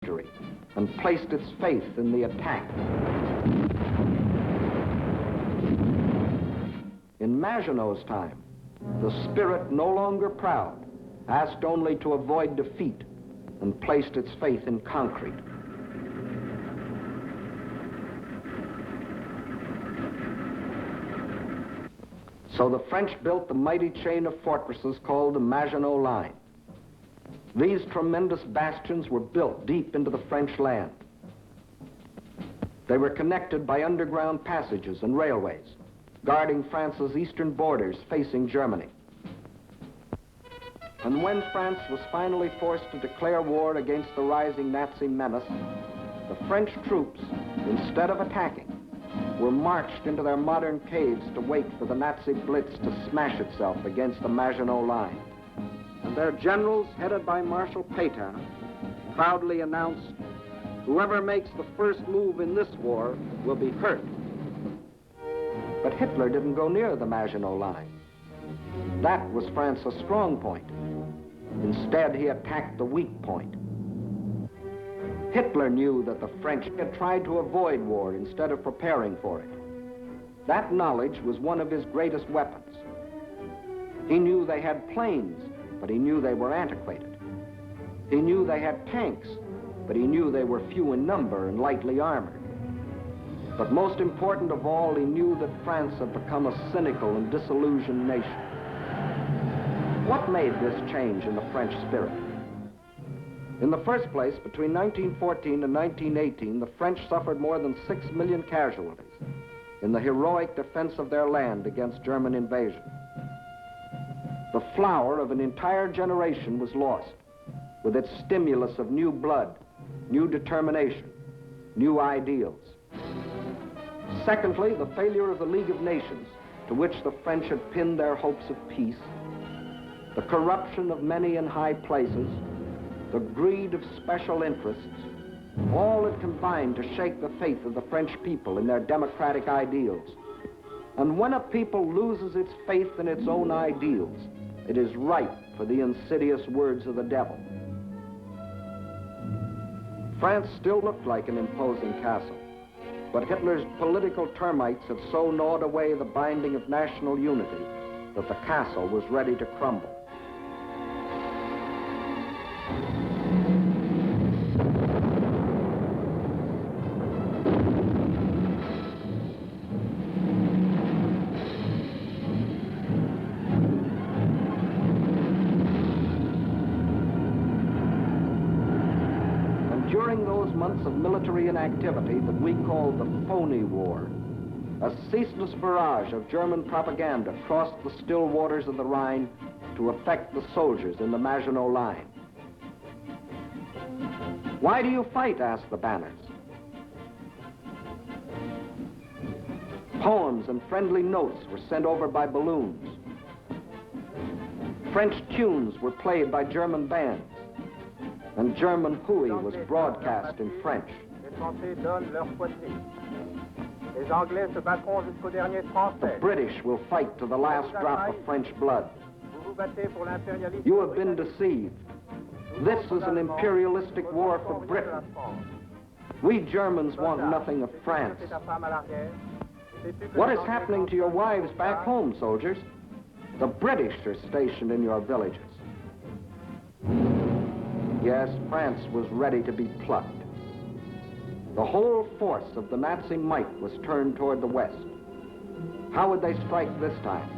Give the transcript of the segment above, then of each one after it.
victory and placed its faith in the attack. In Maginot's time, the spirit, no longer proud, asked only to avoid defeat and placed its faith in concrete. So the French built the mighty chain of fortresses called the Maginot Line. These tremendous bastions were built deep into the French land. They were connected by underground passages and railways, guarding France's eastern borders facing Germany. And when France was finally forced to declare war against the rising Nazi menace, the French troops, instead of attacking, were marched into their modern caves to wait for the Nazi blitz to smash itself against the Maginot Line. And their generals, headed by Marshal Pétain, proudly announced, "Whoever makes the first move in this war will be hurt." But Hitler didn't go near the Maginot Line. That was France's strong point. Instead, he attacked the weak point. Hitler knew that the French had tried to avoid war instead of preparing for it. That knowledge was one of his greatest weapons. He knew they had planes, but he knew they were antiquated. He knew they had tanks, but he knew they were few in number and lightly armored. But most important of all, he knew that France had become a cynical and disillusioned nation. What made this change in the French spirit? In the first place, between 1914 and 1918, the French suffered more than 6 million casualties in the heroic defense of their land against German invasion. The flower of an entire generation was lost, with its stimulus of new blood, new determination, new ideals. Secondly, the failure of the League of Nations, to which the French had pinned their hopes of peace, the corruption of many in high places, the greed of special interests, all had combined to shake the faith of the French people in their democratic ideals. And when a people loses its faith in its own ideals, it is ripe for the insidious words of the devil. France still looked like an imposing castle, but Hitler's political termites had so gnawed away the binding of national unity that the castle was ready to crumble. During those months of military inactivity that we called the phony war, a ceaseless barrage of German propaganda crossed the still waters of the Rhine to affect the soldiers in the Maginot Line. "Why do you fight?" asked the banners. Poems and friendly notes were sent over by balloons. French tunes were played by German bands, and German hooey was broadcast in French. The British will fight to the last drop of French blood. You have been deceived. This is an imperialistic war for Britain. We Germans want nothing of France. What is happening to your wives back home, soldiers? The British are stationed in your villages. Yes, France was ready to be plucked. The whole force of the Nazi might was turned toward the west. How would they strike this time?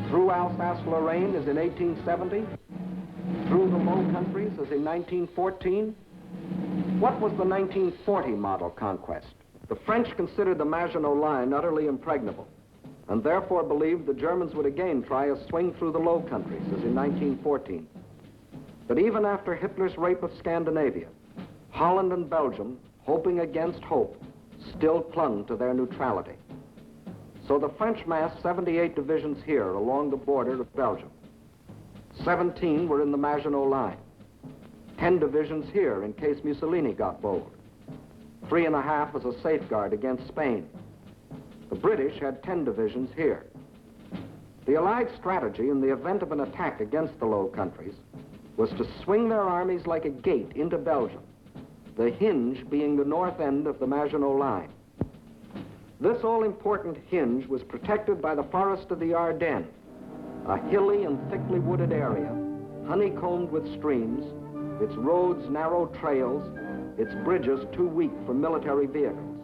Through Alsace-Lorraine as in 1870? Through the Low Countries as in 1914? What was the 1940 model conquest? The French considered the Maginot Line utterly impregnable, and therefore believed the Germans would again try a swing through the Low Countries as in 1914. But even after Hitler's rape of Scandinavia, Holland and Belgium, hoping against hope, still clung to their neutrality. So the French massed 78 divisions here along the border of Belgium. 17 were in the Maginot Line. 10 divisions here in case Mussolini got bold. 3.5 as a safeguard against Spain. The British had 10 divisions here. The Allied strategy in the event of an attack against the Low Countries was to swing their armies like a gate into Belgium the hinge being the north end of the Maginot Line. This all-important hinge was protected by the forest of the Ardennes, a hilly and thickly wooded area, honeycombed with streams, its roads narrow trails, its bridges too weak for military vehicles.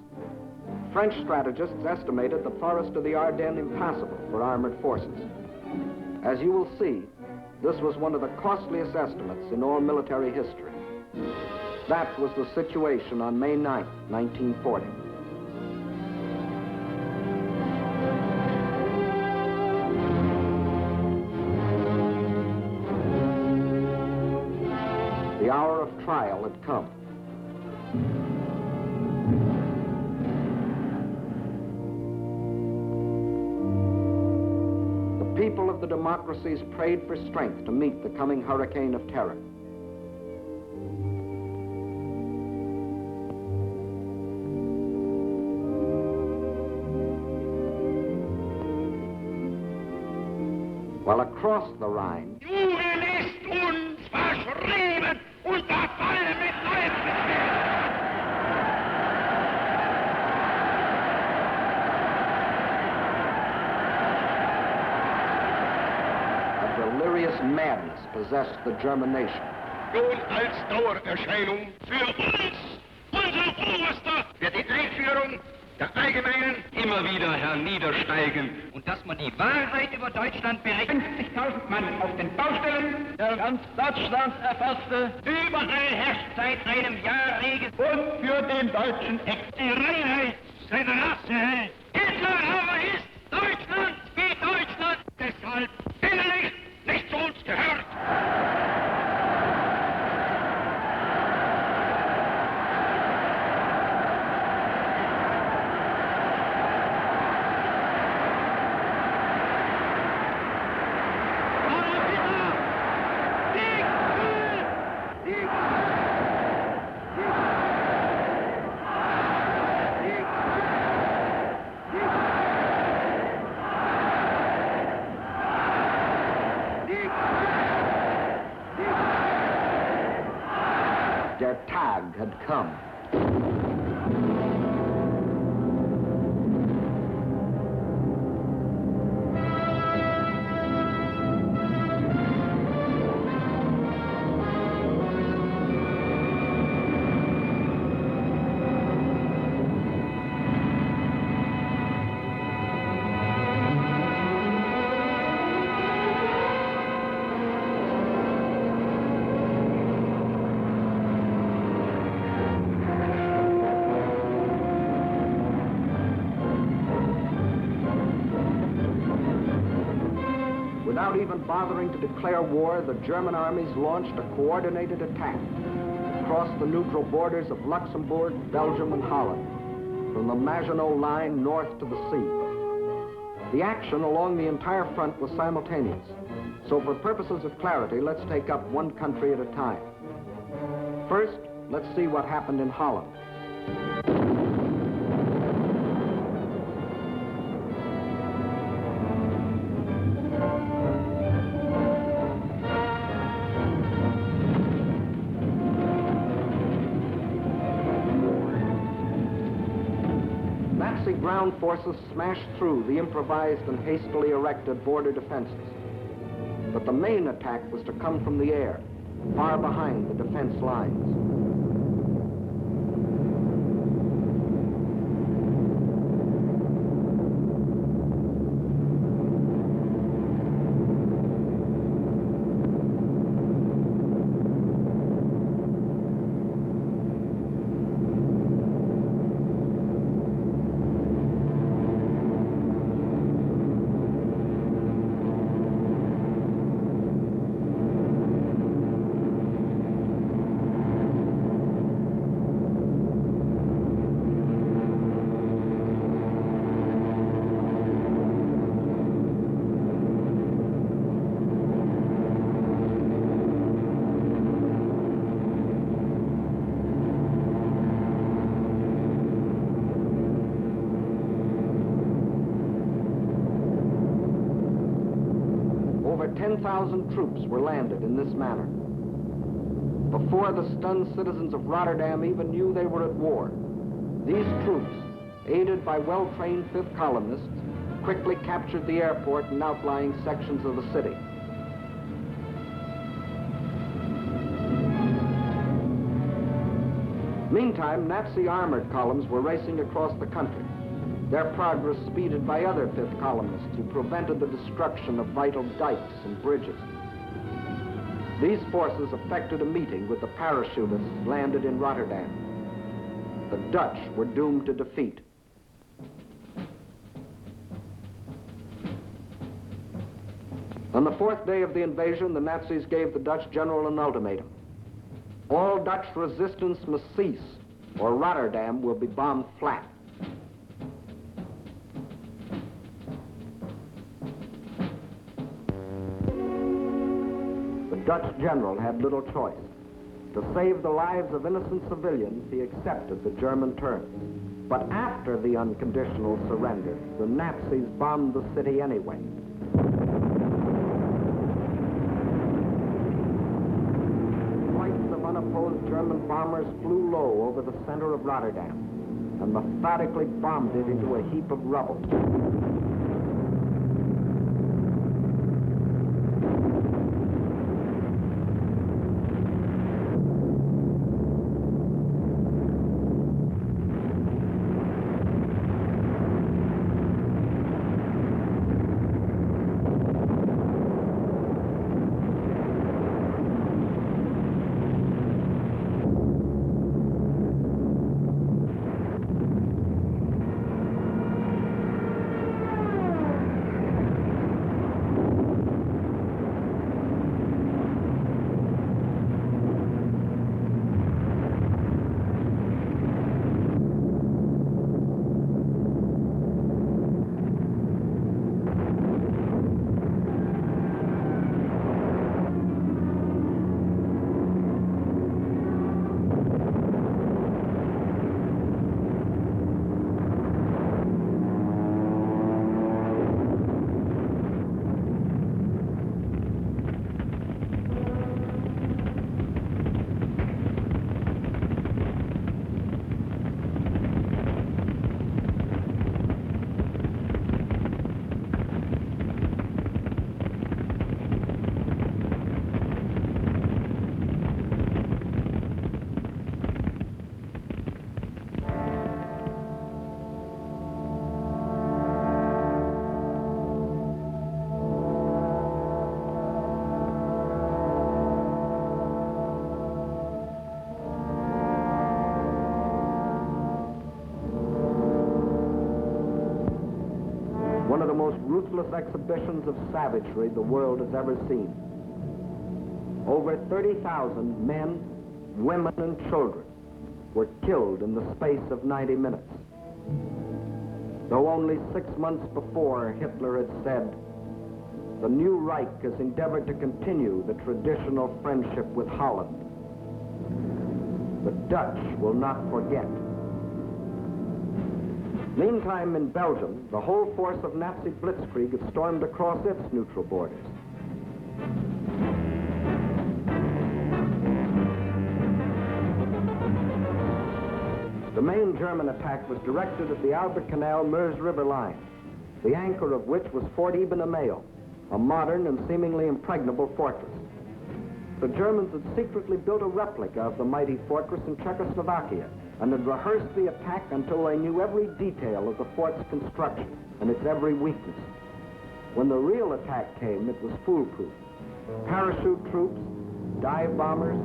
French strategists estimated the forest of the Ardennes impassable for armored forces. As you will see, this was one of the costliest estimates in all military history. That was the situation on May 9, 1940. The hour of trial had come. The people of the democracies prayed for strength to meet the coming hurricane of terror. While across the Rhine, Juden ist uns verschrieben und verfallen mit Leibeswert. a delirious madness possessed the German nation. Nun als Dauererscheinung für uns, unsere Oberste, wird die Einführung der allgemeinen immer wieder herniedersteigen und dass man die Wahrheit über Deutschland berichtet. 50.000 Mann auf den Baustellen, der ganz Deutschland erfasste. Überall herrscht seit einem Jahr Regen und für den deutschen die Reinheit seiner Rasse. Hitler aber ist Deutschland wie Deutschland, deshalb innerlich nicht zu uns gehört. Der Tag had come. Without even bothering to declare war, the German armies launched a coordinated attack across the neutral borders of Luxembourg, Belgium, and Holland, from the Maginot Line north to the sea. The action along the entire front was simultaneous, so for purposes of clarity, let's take up one country at a time. First, let's see what happened in Holland. Nazi ground forces smashed through the improvised and hastily erected border defenses. But the main attack was to come from the air, far behind the defense lines. Over 10,000 troops were landed in this manner. before the stunned citizens of Rotterdam even knew they were at war. These troops, aided by well-trained fifth columnists, quickly captured the airport and outlying sections of the city. Meantime, Nazi armored columns were racing across the country, their progress speeded by other fifth columnists who prevented the destruction of vital dikes and bridges. These forces effected a meeting with the parachutists landed in Rotterdam. The Dutch were doomed to defeat. On the fourth day of the invasion, the Nazis gave the Dutch general an ultimatum. All Dutch resistance must cease, or Rotterdam will be bombed flat. The Dutch general had little choice. To save the lives of innocent civilians, he accepted the German terms. But after the unconditional surrender, the Nazis bombed the city anyway. Flights of unopposed German bombers flew low over the center of Rotterdam and methodically bombed it into a heap of rubble. One of the most ruthless exhibitions of savagery the world has ever seen. Over 30,000 men, women, and children were killed in the space of 90 minutes. Though only 6 months before Hitler had said, the new Reich has endeavored to continue the traditional friendship with Holland. The Dutch will not forget. Meantime, in Belgium, the whole force of Nazi blitzkrieg had stormed across its neutral borders. The main German attack was directed at the Albert Canal-Meuse River line, the anchor of which was Fort Eben Emael, a modern and seemingly impregnable fortress. The Germans had secretly built a replica of the mighty fortress in Czechoslovakia and had rehearsed the attack until they knew every detail of the fort's construction and its every weakness. When the real attack came, it was foolproof. Parachute troops, dive bombers,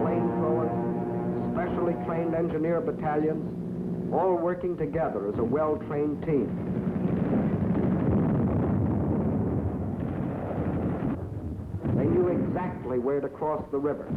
flamethrowers, specially trained engineer battalions, all working together as a well-trained team. They knew exactly where to cross the river.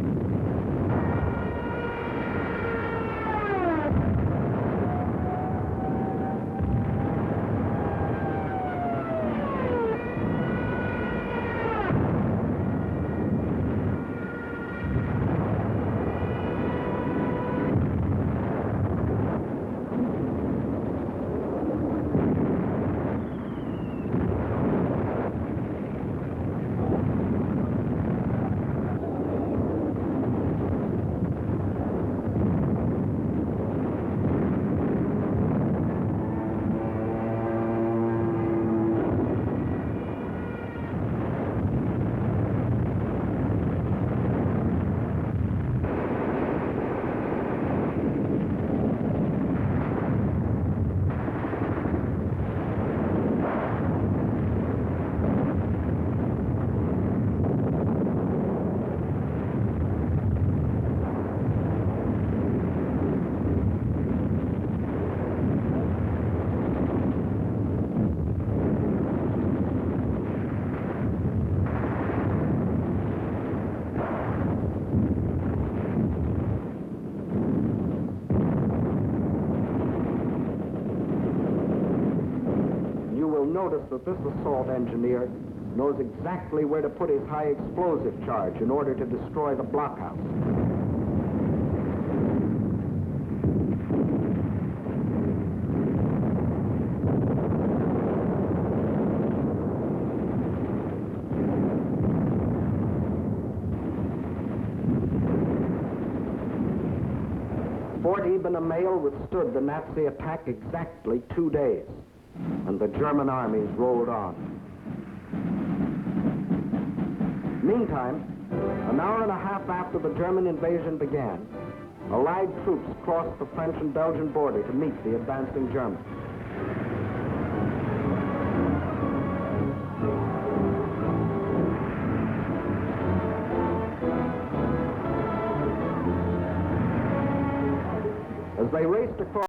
notice that this assault engineer knows exactly where to put his high explosive charge in order to destroy the blockhouse. Fort Eben-Emael withstood the Nazi attack exactly 2 days, and the German armies rolled on. Meantime, an hour and a half after the German invasion began, Allied troops crossed the French and Belgian border to meet the advancing Germans. As they raced across